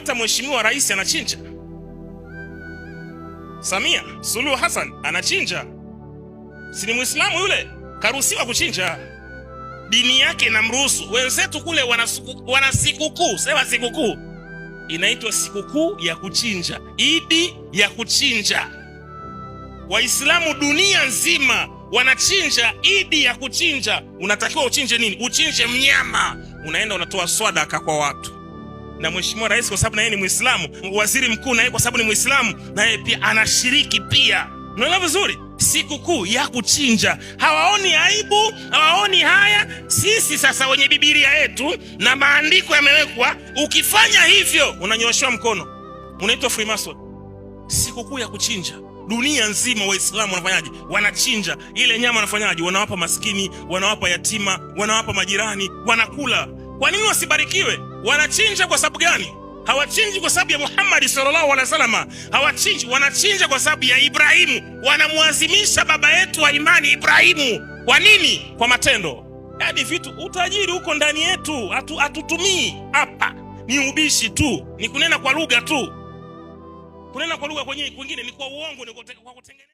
hata mheshimiwa rais anachinja. Samia Suluhu Hassan anachinja. Si ni Muislamu yule? Karuhusiwa kuchinja. Dini yake inamruhusu. Wenzetu kule wana sikukuu, sema sikukuu. Inaitwa sikukuu ya kuchinja, Idi ya kuchinja. Waislamu dunia nzima wanachinja Idi ya kuchinja. Unatakiwa uchinje nini? Uchinje mnyama. Unaenda unatoa swadaka kwa watu. Na mheshimiwa rais kwa sababu na yeye ni Muislamu, waziri mkuu na yeye kwa sababu ni Muislamu, na yeye pia anashiriki pia. Unaelewa vizuri? Sikukuu ya kuchinja. Hawaoni aibu, hawaoni haya. Sisi sasa wenye Biblia yetu na maandiko yamewekwa, ukifanya hivyo unanyoshwa mkono. Unaitwa Freemason. Sikukuu ya kuchinja. Dunia nzima Waislamu wanafanyaje? Wanachinja. Ile nyama wanafanyaje? Wanawapa maskini, wanawapa yatima, wanawapa majirani, wanakula. Kwa nini wasibarikiwe? Wanachinja kwa sababu gani? Hawachinji kwa sababu ya Muhammad sallallahu alaihi wasallam. Hawachinji, wanachinja kwa sababu ya Ibrahimu. Wanamuazimisha baba yetu wa imani Ibrahimu. Kwa nini? Kwa matendo. Yaani vitu, utajiri uko ndani yetu, hatutumii hapa. Ni ubishi tu, ni kunena kwa lugha tu. Kunena kwa lugha kwingine ni kwa uongo, ni kwa kutengeneza.